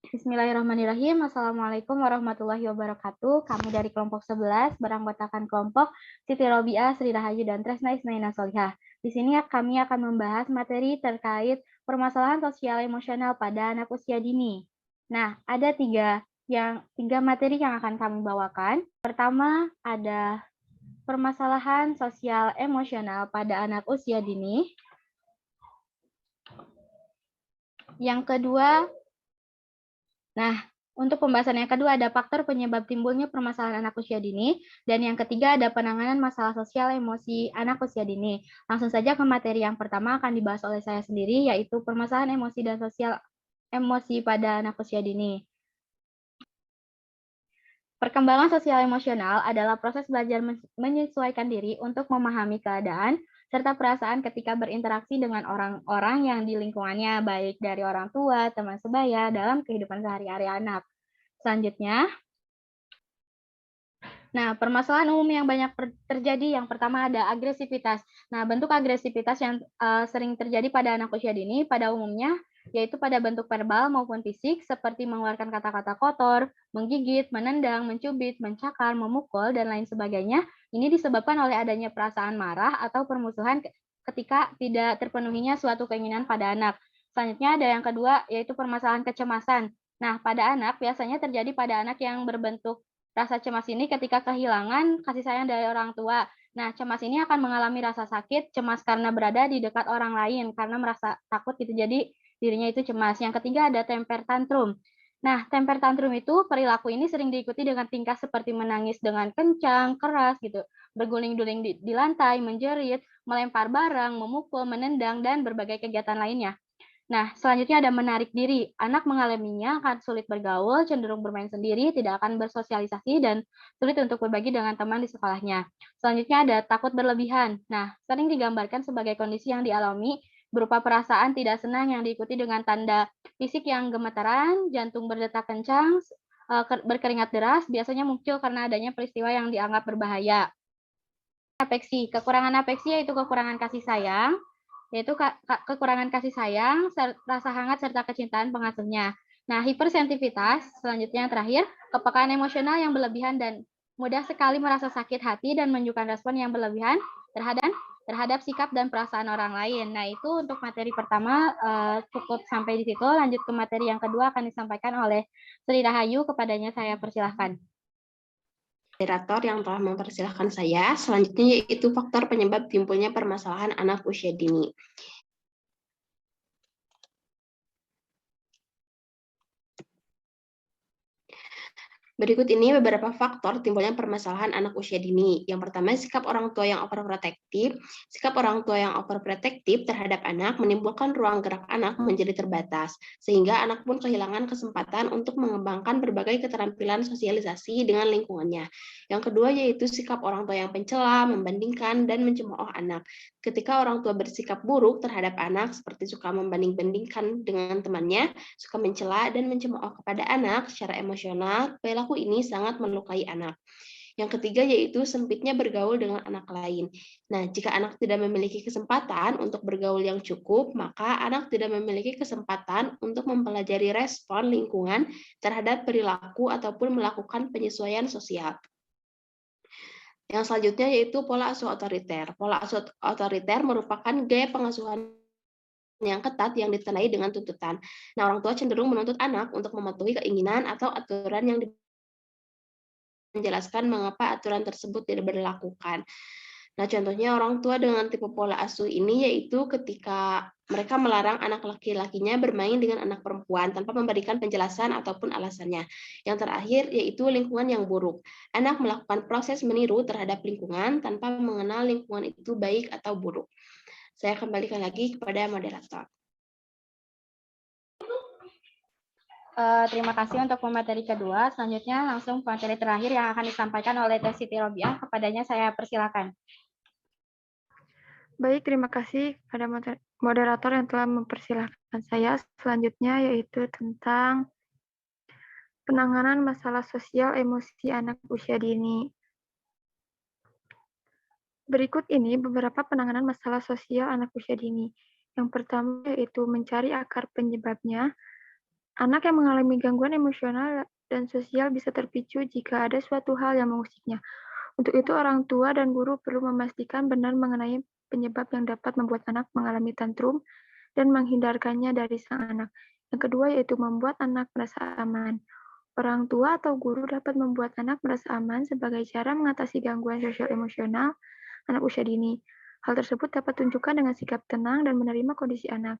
Bismillahirrahmanirrahim. Assalamualaikum warahmatullahi wabarakatuh. Kami dari kelompok 11 beranggotakan kelompok Siti Robiah, Sri Rahayu, dan Tresna Isnaina Solihah. Di sini kami akan membahas materi terkait permasalahan sosial emosional pada anak usia dini. Nah, ada tiga materi yang akan kami bawakan. Pertama, ada permasalahan sosial emosional pada anak usia dini. Yang kedua, untuk pembahasan yang kedua ada faktor penyebab timbulnya permasalahan anak usia dini, dan yang ketiga ada penanganan masalah sosial emosi anak usia dini. Langsung saja ke materi yang pertama akan dibahas oleh saya sendiri, yaitu permasalahan emosi dan sosial emosi pada anak usia dini. Perkembangan sosial emosional adalah proses belajar menyesuaikan diri untuk memahami keadaan serta perasaan ketika berinteraksi dengan orang-orang yang di lingkungannya, baik dari orang tua, teman sebaya, dalam kehidupan sehari-hari anak. Selanjutnya, permasalahan umum yang banyak terjadi, yang pertama ada agresivitas. Bentuk agresivitas yang sering terjadi pada anak usia dini pada umumnya yaitu pada bentuk verbal maupun fisik, seperti mengeluarkan kata-kata kotor, menggigit, menendang, mencubit, mencakar, memukul, dan lain sebagainya. Ini disebabkan oleh adanya perasaan marah atau permusuhan ketika tidak terpenuhinya suatu keinginan pada anak. Selanjutnya ada yang kedua, yaitu permasalahan kecemasan. Pada anak, biasanya terjadi pada anak yang berbentuk rasa cemas ini ketika kehilangan kasih sayang dari orang tua. Cemas ini akan mengalami rasa sakit, cemas karena berada di dekat orang lain, karena merasa takut gitu, jadi dirinya itu cemas. Yang ketiga ada temper tantrum. Temper tantrum itu perilaku ini sering diikuti dengan tingkah seperti menangis dengan kencang, keras gitu, berguling-guling di lantai, menjerit, melempar barang, memukul, menendang, dan berbagai kegiatan lainnya. Selanjutnya ada menarik diri. Anak mengalaminya akan sulit bergaul, cenderung bermain sendiri, tidak akan bersosialisasi, dan sulit untuk berbagi dengan teman di sekolahnya. Selanjutnya ada takut berlebihan. Sering digambarkan sebagai kondisi yang dialami berupa perasaan tidak senang yang diikuti dengan tanda fisik yang gemetaran, jantung berdetak kencang, berkeringat deras, biasanya muncul karena adanya peristiwa yang dianggap berbahaya. Apeksi. Kekurangan apeksi yaitu kekurangan kasih sayang, rasa hangat, serta kecintaan pengasuhnya. Hipersensitivitas, selanjutnya yang terakhir, kepekaan emosional yang berlebihan dan mudah sekali merasa sakit hati dan menunjukkan respon yang berlebihan terhadap sikap dan perasaan orang lain. Itu untuk materi pertama cukup sampai di situ. Lanjut ke materi yang kedua akan disampaikan oleh Sri Rahayu, kepadanya saya persilahkan. Moderator yang telah mempersilahkan saya, selanjutnya yaitu faktor penyebab timbulnya permasalahan anak usia dini. Berikut ini beberapa faktor timbulnya permasalahan anak usia dini. Yang pertama, sikap orang tua yang overprotektif. Sikap orang tua yang overprotektif terhadap anak menimbulkan ruang gerak anak menjadi terbatas, sehingga anak pun kehilangan kesempatan untuk mengembangkan berbagai keterampilan sosialisasi dengan lingkungannya. Yang kedua, yaitu sikap orang tua yang pencela, membandingkan, dan mencemooh anak. Ketika orang tua bersikap buruk terhadap anak, seperti suka membanding-bandingkan dengan temannya, suka mencela dan mencemooh kepada anak secara emosional, perilaku ini sangat melukai anak. Yang ketiga yaitu sempitnya bergaul dengan anak lain. Jika anak tidak memiliki kesempatan untuk bergaul yang cukup, maka anak tidak memiliki kesempatan untuk mempelajari respon lingkungan terhadap perilaku ataupun melakukan penyesuaian sosial. Yang selanjutnya yaitu pola asuh otoriter. Pola asuh otoriter merupakan gaya pengasuhan yang ketat yang ditandai dengan tuntutan. Orang tua cenderung menuntut anak untuk mematuhi keinginan atau aturan yang menjelaskan mengapa aturan tersebut tidak dilakukan. Contohnya orang tua dengan tipe pola asuh ini yaitu ketika mereka melarang anak laki-lakinya bermain dengan anak perempuan tanpa memberikan penjelasan ataupun alasannya. Yang terakhir yaitu lingkungan yang buruk. Anak melakukan proses meniru terhadap lingkungan tanpa mengenal lingkungan itu baik atau buruk. Saya kembalikan lagi kepada moderator. Terima kasih untuk materi kedua. Selanjutnya langsung materi terakhir yang akan disampaikan oleh Teh Siti Robiah. Kepadanya saya persilakan. Baik, terima kasih kepada moderator yang telah mempersilahkan saya. Selanjutnya yaitu tentang penanganan masalah sosial emosi anak usia dini. Berikut ini beberapa penanganan masalah sosial anak usia dini. Yang pertama yaitu mencari akar penyebabnya. Anak yang mengalami gangguan emosional dan sosial bisa terpicu jika ada suatu hal yang mengusiknya. Untuk itu, orang tua dan guru perlu memastikan benar mengenai penyebab yang dapat membuat anak mengalami tantrum dan menghindarkannya dari sang anak. Yang kedua yaitu membuat anak merasa aman. Orang tua atau guru dapat membuat anak merasa aman sebagai cara mengatasi gangguan sosial emosional anak usia dini. Hal tersebut dapat tunjukkan dengan sikap tenang dan menerima kondisi anak,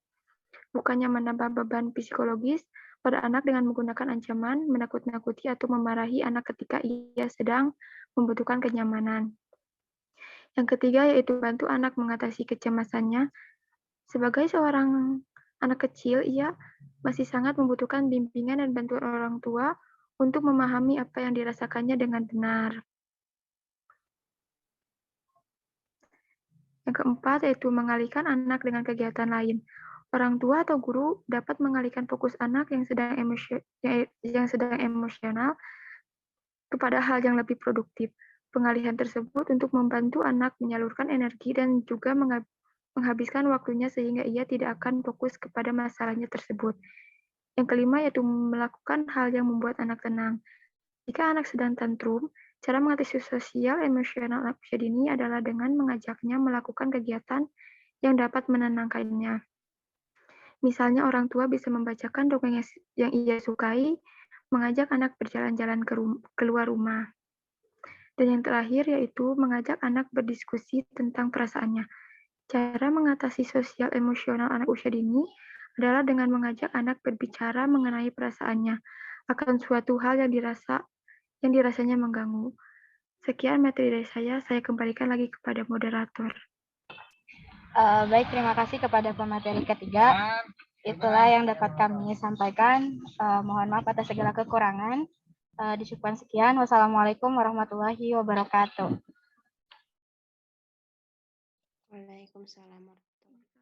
bukannya menambah beban psikologis pada anak dengan menggunakan ancaman, menakut-nakuti, atau memarahi anak ketika ia sedang membutuhkan kenyamanan. Yang ketiga yaitu bantu anak mengatasi kecemasannya. Sebagai seorang anak kecil, ia masih sangat membutuhkan bimbingan dan bantuan orang tua untuk memahami apa yang dirasakannya dengan benar. Yang keempat yaitu mengalihkan anak dengan kegiatan lain. Orang tua atau guru dapat mengalihkan fokus anak yang sedang emosional kepada hal yang lebih produktif. Pengalihan tersebut untuk membantu anak menyalurkan energi dan juga menghabiskan waktunya sehingga ia tidak akan fokus kepada masalahnya tersebut. Yang kelima yaitu melakukan hal yang membuat anak tenang. Jika anak sedang tantrum, cara mengatasi sosial emosional anak usia dini adalah dengan mengajaknya melakukan kegiatan yang dapat menenangkannya. Misalnya orang tua bisa membacakan dongeng yang ia sukai, mengajak anak berjalan-jalan keluar rumah. Dan yang terakhir yaitu mengajak anak berdiskusi tentang perasaannya. Cara mengatasi sosial emosional anak usia dini adalah dengan mengajak anak berbicara mengenai perasaannya akan suatu hal yang dirasanya mengganggu. Sekian materi dari saya kembalikan lagi kepada moderator. Baik, terima kasih kepada pemateri ketiga. Itulah yang dapat kami sampaikan. Mohon maaf atas segala kekurangan. Dicukupkan sekian. Wassalamualaikum warahmatullahi wabarakatuh. Waalaikumsalam warahmatullahi wabarakatuh.